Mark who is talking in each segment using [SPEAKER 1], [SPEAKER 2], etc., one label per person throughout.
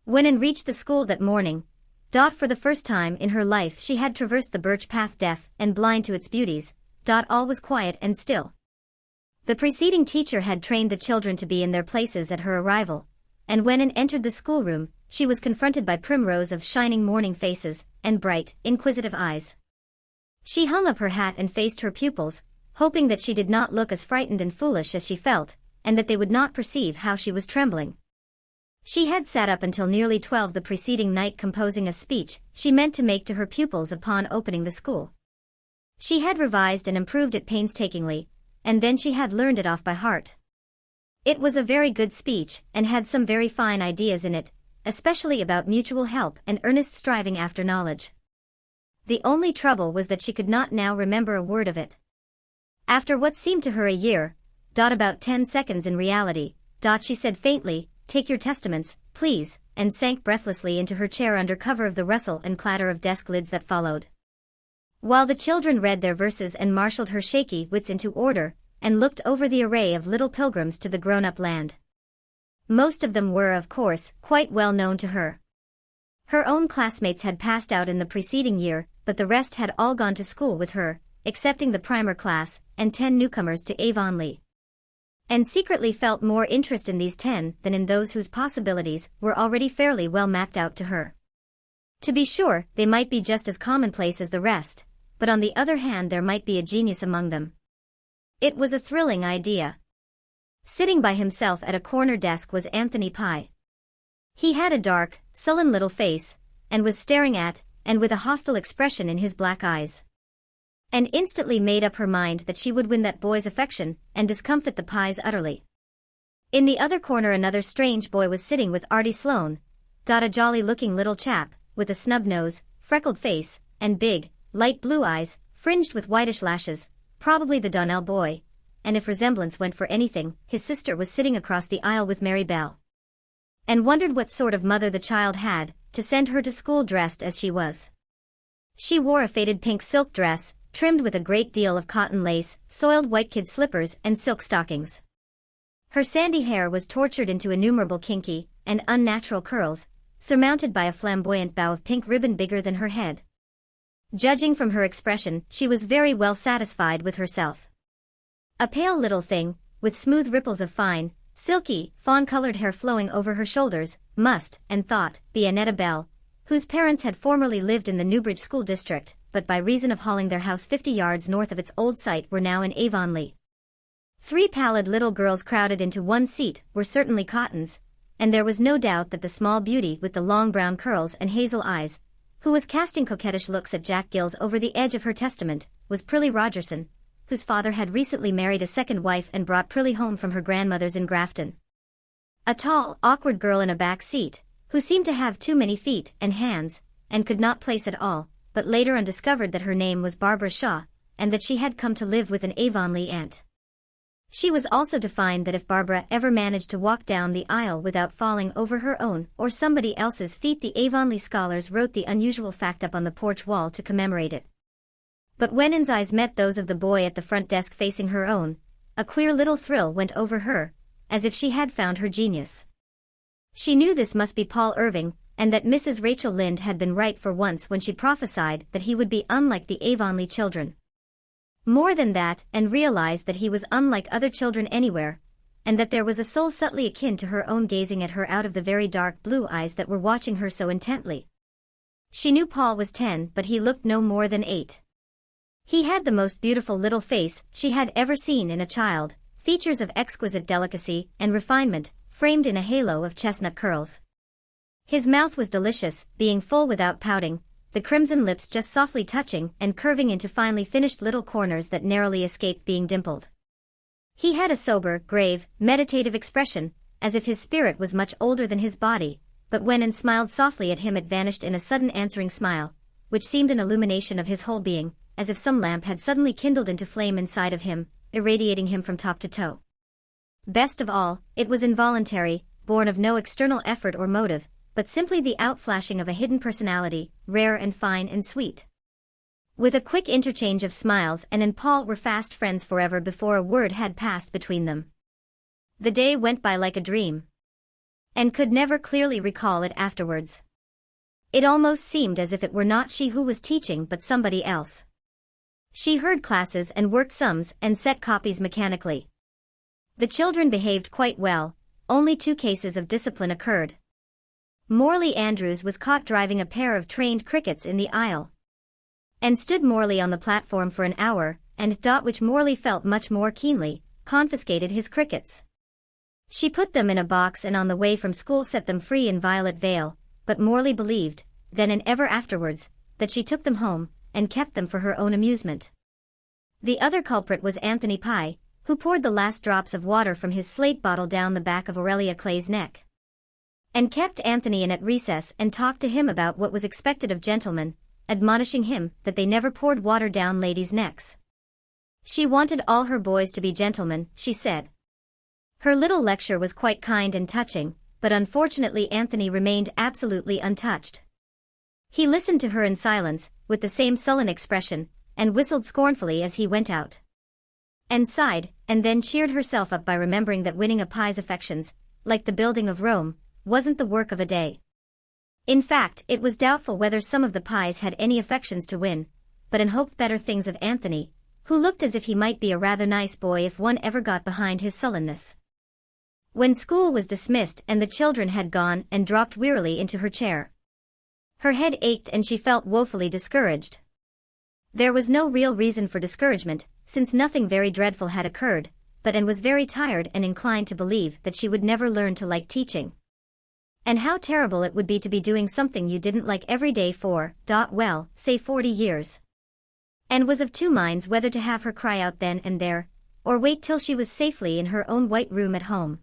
[SPEAKER 1] When Anne reached the school that morning, for the first time in her life she had traversed the birch path deaf and blind to its beauties, all was quiet and still. The preceding teacher had trained the children to be in their places at her arrival, and when Anne entered the schoolroom, she was confronted by prim rows of shining morning faces and bright, inquisitive eyes. She hung up her hat and faced her pupils, hoping that she did not look as frightened and foolish as she felt, and that they would not perceive how she was trembling. She had sat up until nearly 12 the preceding night composing a speech she meant to make to her pupils upon opening the school. She had revised and improved it painstakingly, and then she had learned it off by heart. It was a very good speech and had some very fine ideas in it, especially about mutual help and earnest striving after knowledge. The only trouble was that she could not now remember a word of it. After what seemed to her a year, about 10 seconds in reality, she said faintly, "Take your testaments, please," and sank breathlessly into her chair under cover of the rustle and clatter of desk lids that followed. While the children read their verses and marshaled her shaky wits into order, and looked over the array of little pilgrims to the grown-up land. Most of them were, of course, quite well known to her. Her own classmates had passed out in the preceding year, but the rest had all gone to school with her, excepting the primer class, and 10 newcomers to Avonlea. And secretly felt more interest in these 10 than in those whose possibilities were already fairly well mapped out to her. To be sure, they might be just as commonplace as the rest, but on the other hand there might be a genius among them. It was a thrilling idea. Sitting by himself at a corner desk was Anthony Pye. He had a dark, sullen little face, and was staring at, and with a hostile expression in his black eyes. And instantly made up her mind that she would win that boy's affection, and discomfit the Pyes utterly. In the other corner another strange boy was sitting with Artie Sloane, a jolly-looking little chap, with a snub nose, freckled face, and big, light blue eyes, fringed with whitish lashes, probably the Donnell boy, and if resemblance went for anything, his sister was sitting across the aisle with Mary Bell. And wondered what sort of mother the child had, to send her to school dressed as she was. She wore a faded pink silk dress, trimmed with a great deal of cotton lace, soiled white kid slippers and silk stockings. Her sandy hair was tortured into innumerable kinky and unnatural curls, surmounted by a flamboyant bow of pink ribbon bigger than her head. Judging from her expression, she was very well satisfied with herself. A pale little thing, with smooth ripples of fine, silky, fawn-colored hair flowing over her shoulders, must, and thought, be Annetta Bell, whose parents had formerly lived in the Newbridge School District, but by reason of hauling their house 50 yards north of its old site were now in Avonlea. 3 pallid little girls crowded into one seat were certainly Cottons, and there was no doubt that the small beauty with the long brown curls and hazel eyes, who was casting coquettish looks at Jack Gills over the edge of her testament, was Prillie Rogerson, whose father had recently married a second wife and brought Prillie home from her grandmother's in Grafton. A tall, awkward girl in a back seat, who seemed to have too many feet and hands, and could not place at all, but later on discovered that her name was Barbara Shaw, and that she had come to live with an Avonlea aunt. She was also to find that if Barbara ever managed to walk down the aisle without falling over her own or somebody else's feet, the Avonlea scholars wrote the unusual fact up on the porch wall to commemorate it. But when Anne's eyes met those of the boy at the front desk facing her own, a queer little thrill went over her, as if she had found her genius. She knew this must be Paul Irving, and that Mrs. Rachel Lynde had been right for once when she prophesied that he would be unlike the Avonlea children. More than that, and realized that he was unlike other children anywhere, and that there was a soul subtly akin to her own gazing at her out of the very dark blue eyes that were watching her so intently. She knew Paul was 10, but he looked no more than 8. He had the most beautiful little face she had ever seen in a child, features of exquisite delicacy and refinement, framed in a halo of chestnut curls. His mouth was delicious, being full without pouting, the crimson lips just softly touching and curving into finely finished little corners that narrowly escaped being dimpled. He had a sober, grave, meditative expression, as if his spirit was much older than his body, but when Anne smiled softly at him it vanished in a sudden answering smile, which seemed an illumination of his whole being, as if some lamp had suddenly kindled into flame inside of him, irradiating him from top to toe. Best of all, it was involuntary, born of no external effort or motive, but simply the outflashing of a hidden personality, rare and fine and sweet. With a quick interchange of smiles, Anne and Paul were fast friends forever before a word had passed between them. The day went by like a dream. and could never clearly recall it afterwards. It almost seemed as if it were not she who was teaching but somebody else. She heard classes and worked sums and set copies mechanically. The children behaved quite well, only 2 cases of discipline occurred. Morley Andrews was caught driving a pair of trained crickets in the aisle, and stood Morley on the platform for an hour, and which Morley felt much more keenly, confiscated his crickets. She put them in a box and on the way from school set them free in Violet Vale, but Morley believed, then and ever afterwards, that she took them home, and kept them for her own amusement. The other culprit was Anthony Pye, who poured the last drops of water from his slate bottle down the back of Aurelia Clay's neck, and kept Anthony in at recess and talked to him about what was expected of gentlemen, admonishing him that they never poured water down ladies' necks. She wanted all her boys to be gentlemen, she said. Her little lecture was quite kind and touching, but unfortunately Anthony remained absolutely untouched. He listened to her in silence, with the same sullen expression, and whistled scornfully as he went out, and sighed, and then cheered herself up by remembering that winning a Pye's affections, like the building of Rome, wasn't the work of a day. In fact, it was doubtful whether some of the Pyes had any affections to win, but and hoped better things of Anthony, who looked as if he might be a rather nice boy if one ever got behind his sullenness. When school was dismissed and the children had gone and dropped wearily into her chair, her head ached and she felt woefully discouraged. There was no real reason for discouragement, since nothing very dreadful had occurred, but Anne was very tired and inclined to believe that she would never learn to like teaching. And how terrible it would be to be doing something you didn't like every day for, well, say 40 years. Anne was of 2 minds whether to have her cry out then and there, or wait till she was safely in her own white room at home.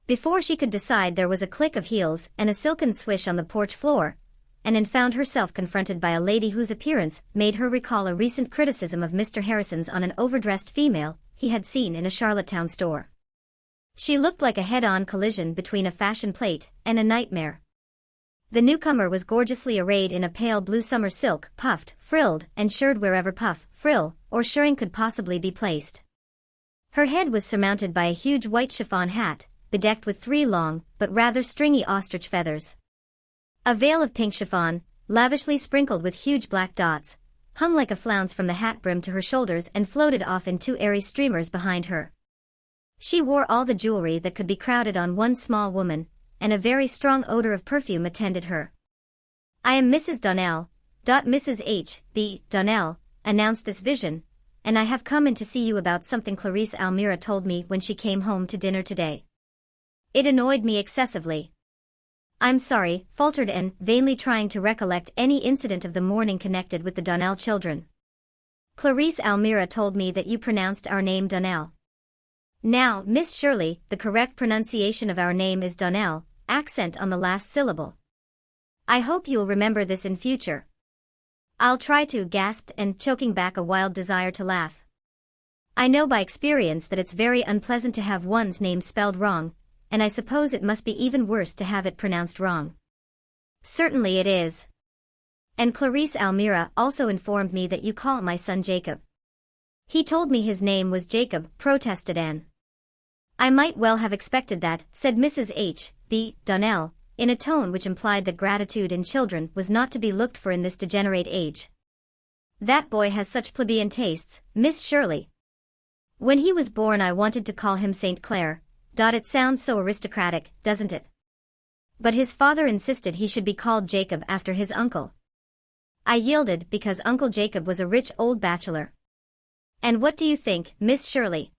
[SPEAKER 1] Before she could decide, there was a click of heels and a silken swish on the porch floor, and Anne found herself confronted by a lady whose appearance made her recall a recent criticism of Mr. Harrison's on an overdressed female he had seen in a Charlottetown store. She looked like a head-on collision between a fashion plate and a nightmare. The newcomer was gorgeously arrayed in a pale blue summer silk, puffed, frilled, and shirred wherever puff, frill, or shirring could possibly be placed. Her head was surmounted by a huge white chiffon hat, bedecked with 3 long, but rather stringy ostrich feathers. A veil of pink chiffon, lavishly sprinkled with huge black dots, hung like a flounce from the hat brim to her shoulders and floated off in 2 airy streamers behind her. She wore all the jewelry that could be crowded on one small woman, and a very strong odor of perfume attended her. "I am Mrs. Donnell, Mrs. H. B. Donnell," announced this vision, "and I have come in to see you about something Clarice Almira told me when she came home to dinner today. It annoyed me excessively." "I'm sorry," faltered Anne, vainly trying to recollect any incident of the morning connected with the Donnell children. "Clarice Almira told me that you pronounced our name Donnell." "Now, Miss Shirley, the correct pronunciation of our name is Donnell, accent on the last syllable. I hope you'll remember this in future." "I'll try to," gasped Anne, choking back a wild desire to laugh. "I know by experience that it's very unpleasant to have one's name spelled wrong, and I suppose it must be even worse to have it pronounced wrong." "Certainly it is. And Clarice Almira also informed me that you call my son Jacob." "He told me his name was Jacob," protested Anne. "I might well have expected that," said Mrs. H. B. Donnell, in a tone which implied that gratitude in children was not to be looked for in this degenerate age. "That boy has such plebeian tastes, Miss Shirley. When he was born I wanted to call him St. Clair. It sounds so aristocratic, doesn't it? But his father insisted he should be called Jacob after his uncle. I yielded because Uncle Jacob was a rich old bachelor. And what do you think, Miss Shirley?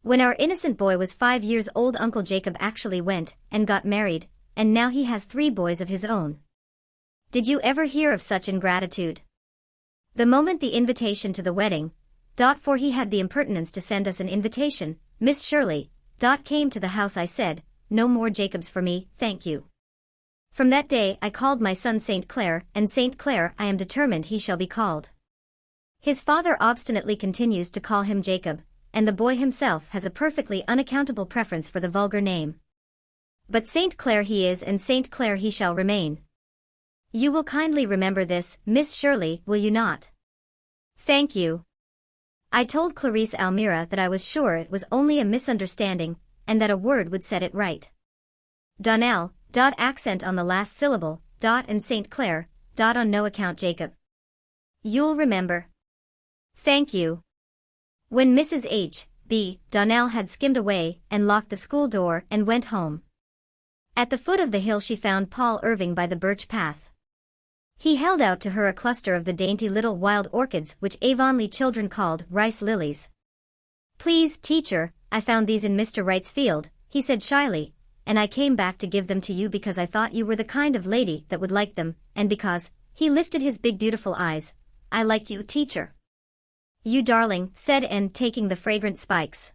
[SPEAKER 1] When our innocent boy was 5 years old, Uncle Jacob actually went and got married, and now he has 3 boys of his own. Did you ever hear of such ingratitude? The moment the invitation to the wedding, for he had the impertinence to send us an invitation, Miss Shirley, came to the house, I said, 'No more Jacobs for me, thank you.' From that day I called my son St. Clair, and St. Clair I am determined he shall be called. His father obstinately continues to call him Jacob, and the boy himself has a perfectly unaccountable preference for the vulgar name. But St. Clair he is, and St. Clair he shall remain. You will kindly remember this, Miss Shirley, will you not?" "Thank you. I told Clarice Almira that I was sure it was only a misunderstanding, and that a word would set it right." Donnell, accent on the last syllable, and St. Clair, on no account Jacob. You'll remember. Thank you. When Mrs. H.B. Donnell had skimmed away and locked the school door and went home. At the foot of the hill she found Paul Irving by the birch path. He held out to her a cluster of the dainty little wild orchids which Avonlea children called rice lilies. Please, teacher, I found these in Mr. Wright's field, he said shyly, and I came back to give them to you because I thought you were the kind of lady that would like them, and because, he lifted his big beautiful eyes, I like you, teacher. You darling, said Anne, taking the fragrant spikes.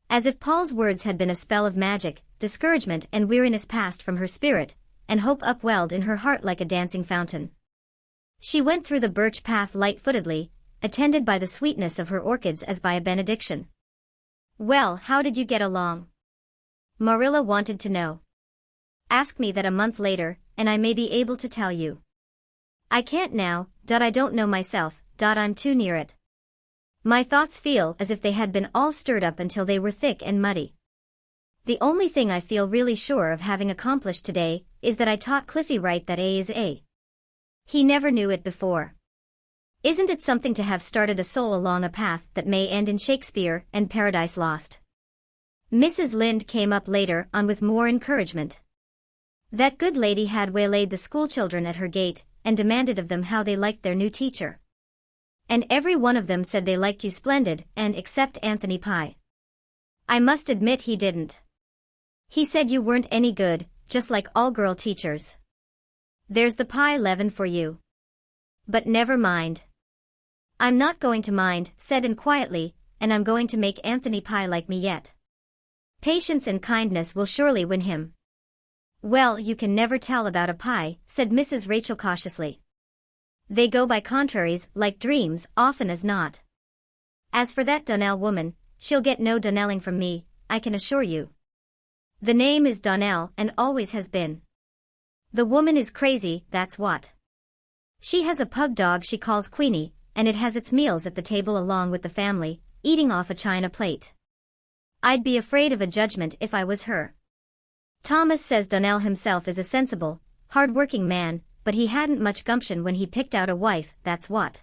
[SPEAKER 1] As if Paul's words had been a spell of magic, discouragement and weariness passed from her spirit, and hope upwelled in her heart like a dancing fountain. She went through the birch path light-footedly, attended by the sweetness of her orchids as by a benediction. Well, how did you get along? Marilla wanted to know. Ask me that a month later, and I may be able to tell you. I can't now, I don't know myself, I'm too near it. My thoughts feel as if they had been all stirred up until they were thick and muddy. The only thing I feel really sure of having accomplished today is that I taught Cliffy Wright that A is A. He never knew it before. Isn't it something to have started a soul along a path that may end in Shakespeare and Paradise Lost? Mrs. Lynde came up later on with more encouragement. That good lady had waylaid the schoolchildren at her gate and demanded of them how they liked their new teacher. And every one of them said they liked you splendid, and except Anthony Pye. I must admit he didn't. He said you weren't any good, just like all girl teachers. There's the pie leaven for you. But never mind. I'm not going to mind, said Anne quietly, and I'm going to make Anthony Pye like me yet. Patience and kindness will surely win him. Well, you can never tell about a pie, said Mrs. Rachel cautiously. They go by contraries, like dreams, often as not. As for that Donnell woman, she'll get no Donnelling from me, I can assure you. The name is Donnell and always has been. The woman is crazy, that's what. She has a pug dog she calls Queenie, and it has its meals at the table along with the family, eating off a china plate. I'd be afraid of a judgment if I was her. Thomas says Donnell himself is a sensible, hard-working man, but he hadn't much gumption when he picked out a wife, that's what.